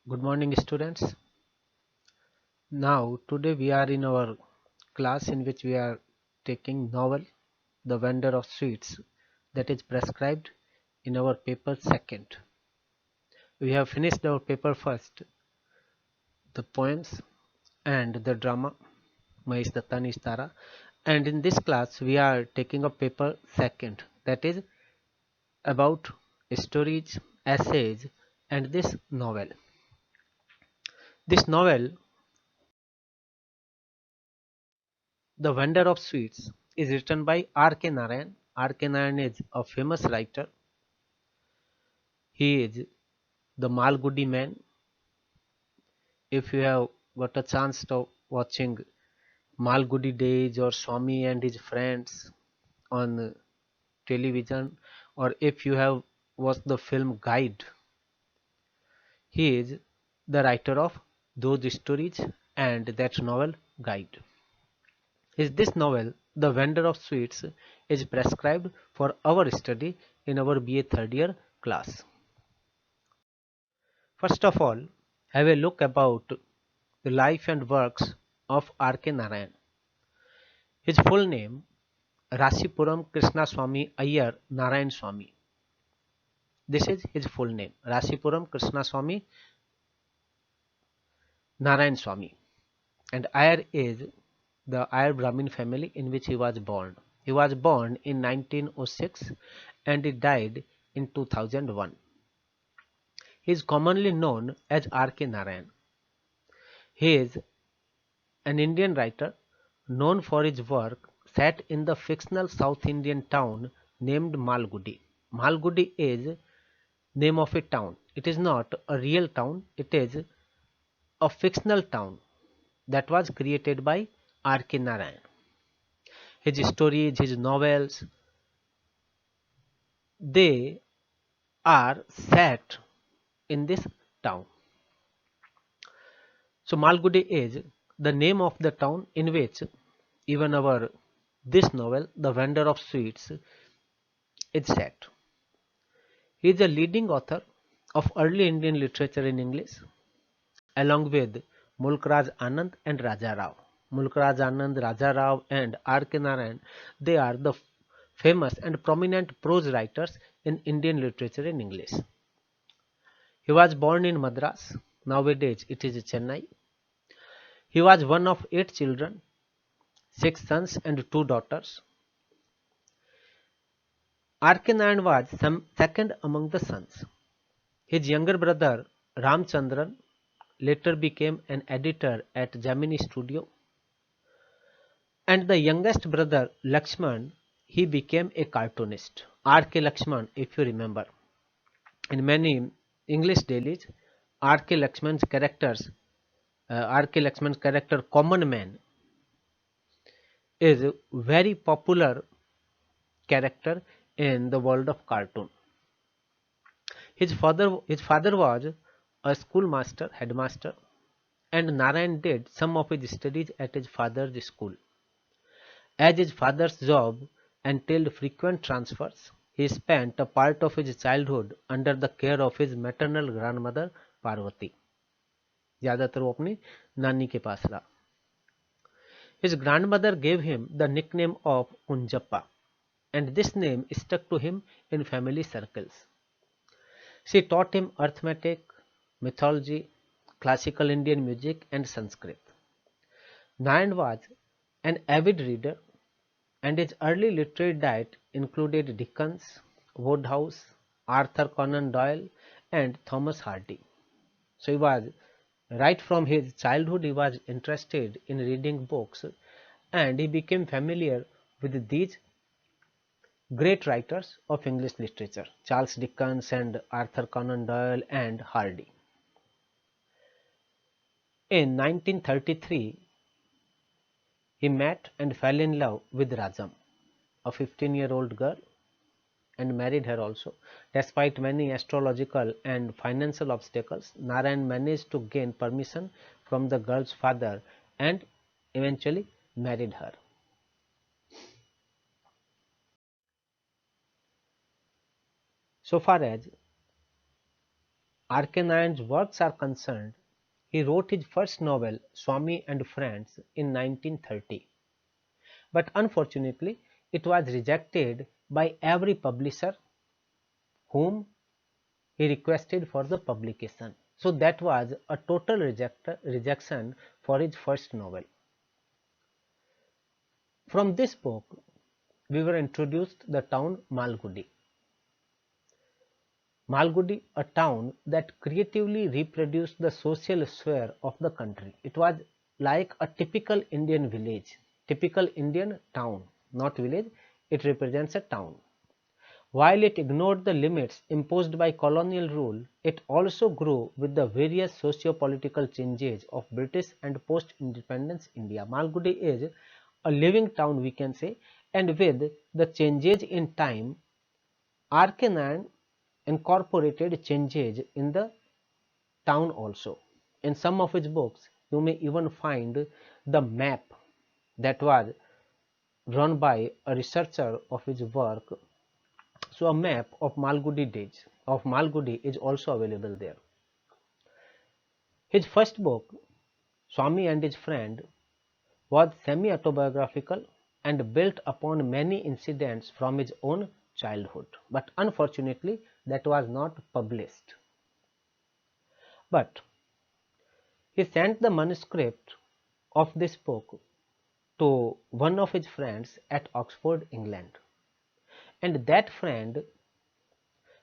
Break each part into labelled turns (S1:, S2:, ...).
S1: Good morning, students. Now, today we are in our class in which we are taking novel The Vendor of Sweets, that is prescribed in our paper second. We have finished our paper first, the poems and the drama Mahish Datta Nish Tara, and in this class we are taking up paper second, that is about stories, essays and this novel. This novel, The Vendor of Sweets, is written by R K Narayan. R K Narayan is a famous writer. He is the Malgudi man. If you have got a chance to watching Malgudi Days or Swami and his friends on television, or if you have watched the film Guide, he is the writer of those stories and that novel Guide. Is this novel, The Vendor of Sweets, is prescribed for our study in our BA third year class. First of all, have a look about the life and works of R K Narayan. His full name, Rasipuram Krishnaswamy Iyer Narayan Swamy. This is his full name, Rasipuram Krishnaswamy Narayan Swamy. And Iyer is the Iyer Brahmin family in which he was born. He was born in 1906 and he died in 2001. He is commonly known as R K Narayan. He is an Indian writer known for his work set in the fictional South Indian town named Malgudi. Malgudi is name of a town. It is not a real town. It is a fictional town that was created by R K Narayan. His stories, his novels, they are set in this town. So Malgudi is the name of the town in which even our this novel, The Vendor of Sweets, is set. He is a leading author of early Indian literature in English, along with Mulk Raj Anand and Raja Rao. Mulk Raj Anand, Raja Rao, and R K Narayan, they are the famous and prominent prose writers in Indian literature in English. He was born in Madras. Nowadays it is Chennai. He was one of 8 children, 6 sons and 2 daughters. R K Narayan was second among the sons. His younger brother Ramchandran later became an editor at Gemini Studio, and the youngest brother Lakshman, he became a cartoonist. R K Lakshman, if you remember, in many English dailies, R K Lakshman's character Common Man is a very popular character in the world of cartoon. His father was a schoolmaster, headmaster, and Narayan did some of his studies at his father's school. As his father's job entailed frequent transfers, he spent a part of his childhood under the care of his maternal grandmother Parvati. ज़्यादातर वो अपनी नानी के पास रहा. His grandmother gave him the nickname of Kunjappa, and this name stuck to him in family circles. She taught him arithmetic, mythology, classical Indian music, and Sanskrit. Narayan was an avid reader, and his early literary diet included Dickens, Wodehouse, Arthur Conan Doyle, and Thomas Hardy. So he was, right from his childhood, he was interested in reading books, and he became familiar with these great writers of English literature, Charles Dickens and Arthur Conan Doyle and Hardy. In 1933, he met and fell in love with Rajam, a 15-year-old girl, and married her also. Despite many astrological and financial obstacles, Narayan managed to gain permission from the girl's father and eventually married her. So far as R K Narayan's works are concerned, he wrote his first novel, Swami and Friends, in 1930. But unfortunately, it was rejected by every publisher whom he requested for the publication. So that was a total rejection for his first novel. From this book, we were introduced the town Malgudi. Malgudi, a town that creatively reproduced the social sphere of the country. It was like a typical Indian village, typical Indian town, not village, it represents a town. While it ignored the limits imposed by colonial rule, it also grew with the various socio-political changes of British and post-independence India. Malgudi is a living town, we can say, and with the changes in time, R K Narayan incorporated changes in the town also. In some of his books, you may even find the map that was run by a researcher of his work. So a map of Malgudi is also available there. His first book, Swami and His Friend, was semi-autobiographical and built upon many incidents from his own childhood. But unfortunately, that was not published. But he sent the manuscript of this book to one of his friends at Oxford, England. And that friend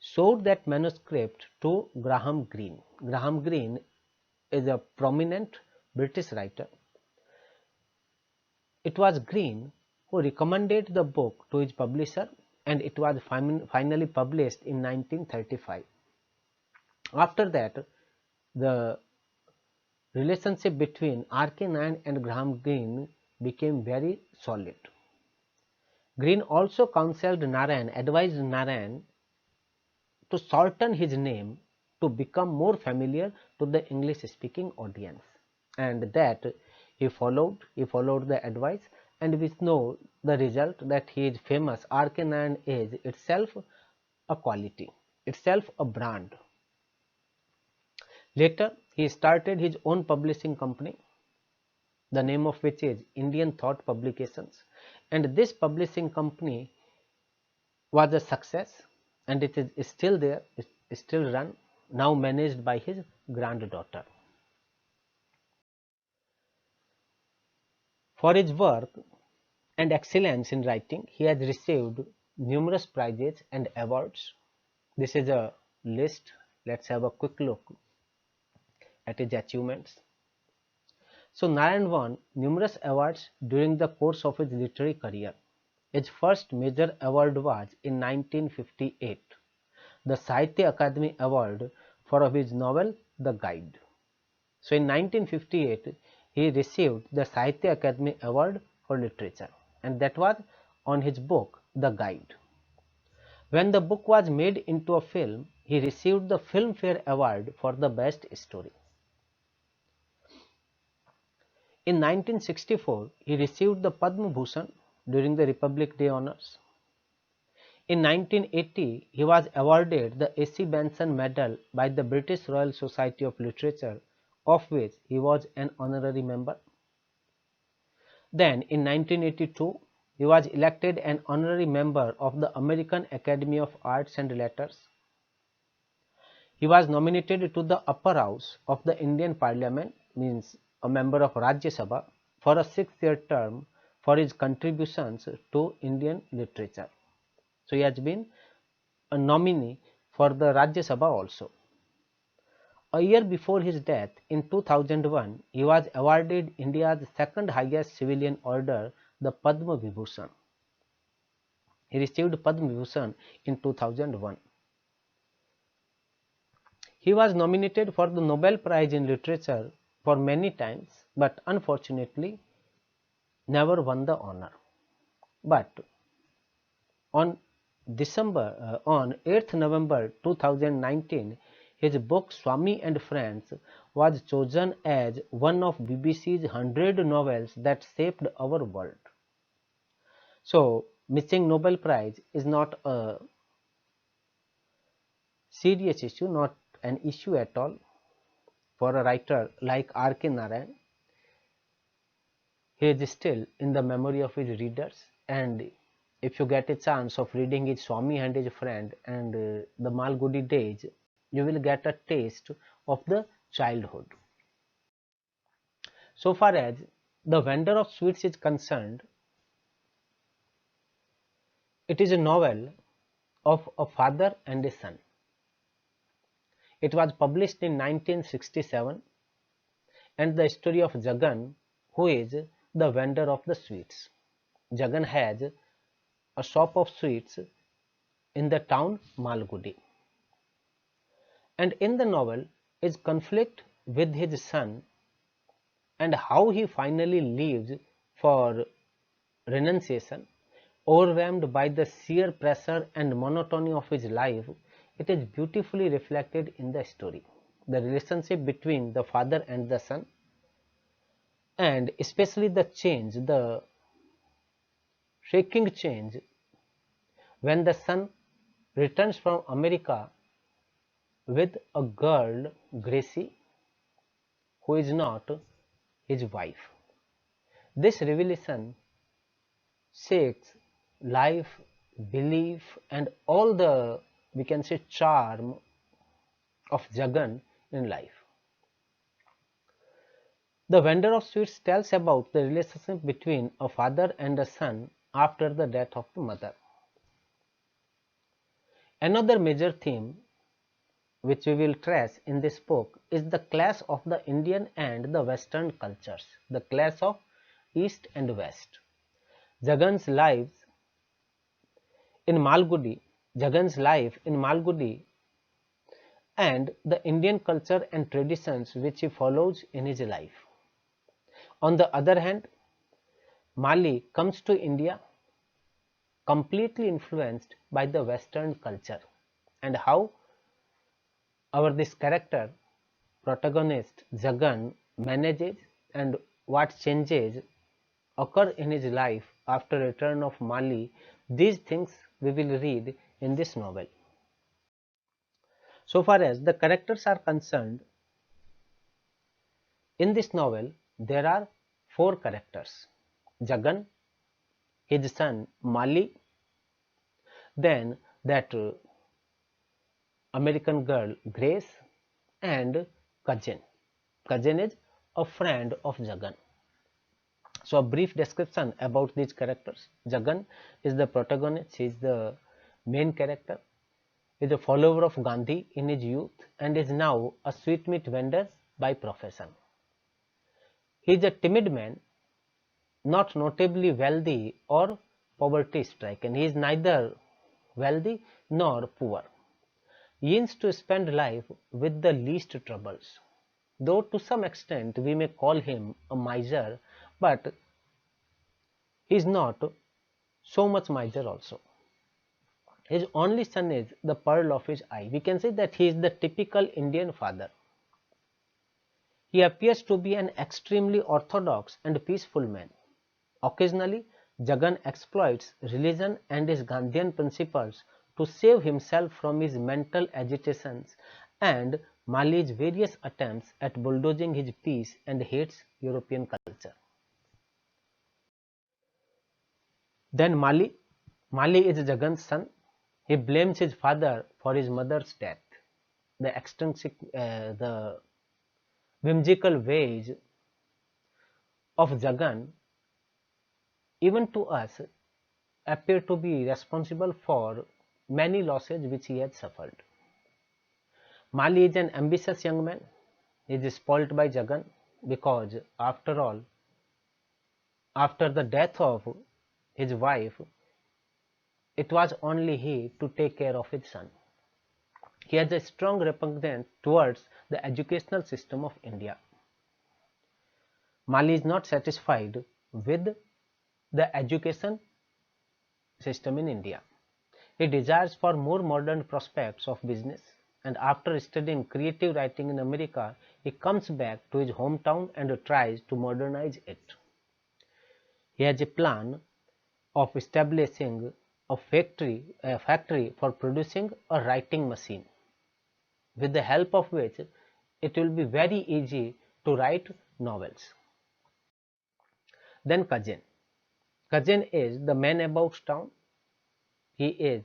S1: showed that manuscript to Graham Greene. Graham Greene is a prominent British writer. It was Greene who recommended the book to his publisher, and it was finally published in 1935. After that, the relationship between R K Narayan and Graham Greene became very solid. Greene also counseled Narayan, advised Narayan to shorten his name to become more familiar to the English speaking audience, and that he followed the advice, and we know the result that he is famous. R K Narayan is itself a quality, itself a brand. Later he started his own publishing company, the name of which is Indian Thought Publications, and this publishing company was a success, and it is still there, is still run, now managed by his granddaughter. For his work and excellence in writing, he has received numerous prizes and awards. This is a list. Let's have a quick look at his achievements. So Narayan won numerous awards during the course of his literary career. His first major award was in 1958, the Sahitya Akademi Award for his novel The Guide. So in 1958, he received the Sahitya Akademi Award for Literature, and that was on his book The Guide. When the book was made into a film, he received the Filmfare Award for the best story. In 1964, he received the Padma Bhushan during the Republic Day honors. In 1980, he was awarded the A.C. Benson Medal by the British Royal Society of Literature, of which he was an honorary member. Then in 1982, he was elected an honorary member of the American Academy of Arts and Letters. He was nominated to the upper house of the Indian Parliament, means a member of Rajya Sabha, for a 6-year term for his contributions to Indian literature. So he has been a nominee for the Rajya Sabha also. A year before his death, in 2001, he was awarded India's second highest civilian order, the Padma Vibhushan. He received Padma Vibhushan in 2001. He was nominated for the Nobel Prize in Literature for many times, but unfortunately never won the honor. But on 8th November 2019, his book Swami and Friends was chosen as one of BBC's 100 novels that shaped our world. So missing Nobel Prize is not a serious issue, not an issue at all for a writer like R K Narayan. He is still in the memory of his readers, and if you get a chance of reading his Swami and his friend and the Malgudi days, you will get a taste of the childhood. So far as the vendor of sweets is concerned, it is a novel of a father and a son. It was published in 1967, and the story of Jagan, who is the vendor of the sweets. Jagan has a shop of sweets in the town Malgudi. And in the novel is conflict with his son and how he finally leaves for renunciation, overwhelmed by the sheer pressure and monotony of his life. It is beautifully reflected in the story. The relationship between the father and the son, and especially the change, the shaking change when the son returns from America with a girl, Gracie, who is not his wife. This revelation shakes life, belief, and all the, we can say, charm of Jagan in life. The vendor of sweets tells about the relationship between a father and a son after the death of the mother. Another major theme which we will trace in this book is the clash of the Indian and the Western cultures, the clash of East and West. Jagan's lives in Malgudi, Jagan's life in Malgudi, and the Indian culture and traditions which he follows in his life. On the other hand, Mali comes to India completely influenced by the Western culture, and how this character, protagonist Jagan, manages and what changes occur in his life after return of Mali. These things we will read in this novel. So far as the characters are concerned, in this novel there are 4 characters: Jagan, his son Mali, then that American girl Grace, and cousin. Cousin is a friend of Jagan. So a brief description about these characters. Jagan is the protagonist, he is the main character. He is a follower of Gandhi in his youth and is now a sweetmeat vendor by profession. He is a timid man, not notably wealthy or poverty stricken. He is neither wealthy nor poor. He aims to spend life with the least troubles. Though to some extent we may call him a miser, but he is not so much miser also. His only son is the pearl of his eye. We can say that he is the typical Indian father. He appears to be an extremely orthodox and peaceful man. Occasionally, Jagan exploits religion and his Gandhian principles to save himself from his mental agitations and Mali's various attempts at bulldozing his peace and hates European culture. Then Mali is Jagan's son. He blames his father for his mother's death. The the whimsical ways of Jagan, even to us, appear to be responsible for many losses which he had suffered. Mali is an ambitious young man. He is spoilt by Jagan because, after all, after the death of his wife, it was only he to take care of his son. He has a strong repugnance towards the educational system of India. Mali is not satisfied with the education system in India. He desires for more modern prospects of business, and after studying creative writing in America, he comes back to his hometown and tries to modernize it. He has a plan of establishing a factory for producing a writing machine. with the help of which it will be very easy to write novels. Then cousin. Cousin is the man about town. He is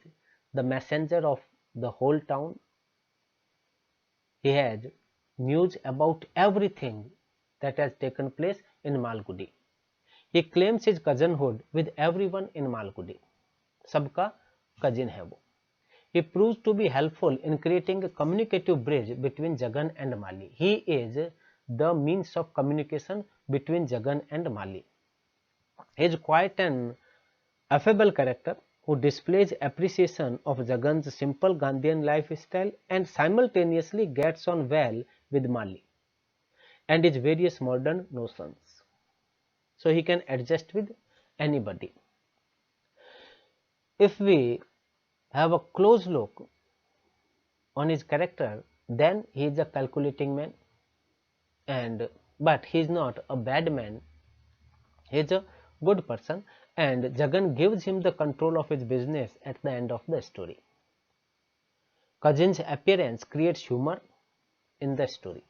S1: the messenger of the whole town. He has news about everything that has taken place in Malgudi. He claims his cousinhood with everyone in Malgudi. सबका cousin है वो. He proves to be helpful in creating a communicative bridge between Jagan and Mali. He is the means of communication between Jagan and Mali. He is quite an affable character who displays appreciation of Jagan's simple Gandhian lifestyle and simultaneously gets on well with Mali and his various modern notions. So he can adjust with anybody. If we have a close look on his character, then he is a calculating man, but he is not a bad man. He is a good person, and Jagan gives him the control of his business at the end of the story. Cousin's appearance creates humor in the story.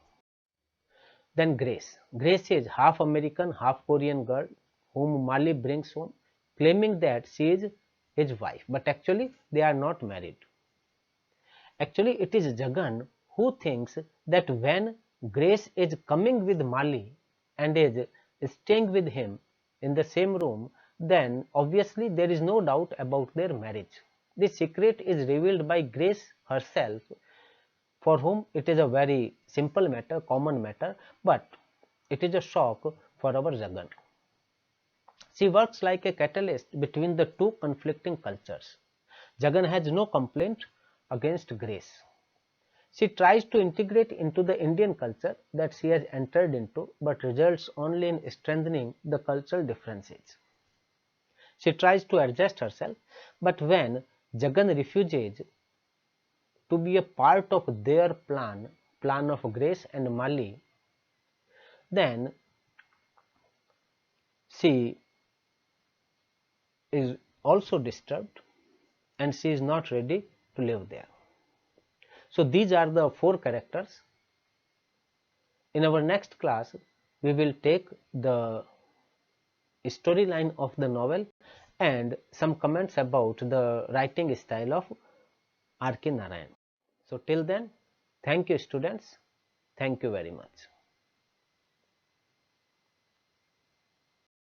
S1: Then Grace. Grace is half American, half Korean girl whom Mali brings home, claiming that she is his wife, but actually they are not married. Actually, it is Jagan who thinks that when Grace is coming with Mali and is staying with him in the same room, then obviously there is no doubt about their marriage. The secret is revealed by Grace herself, for whom it is a very simple matter, common matter, but it is a shock for our Jagan. She works like a catalyst between the two conflicting cultures. Jagan has no complaint against Grace. She tries to integrate into the Indian culture that she has entered into, but results only in strengthening the cultural differences. She tries to adjust herself, but when Jagan refuses to be a part of their plan of Grace and Mali, then she is also disturbed and she is not ready to live there. So these are the 4 characters. In our next class, we will take the storyline of the novel and some comments about the writing style of R K Narayan. So till then, thank you students. Thank you very much.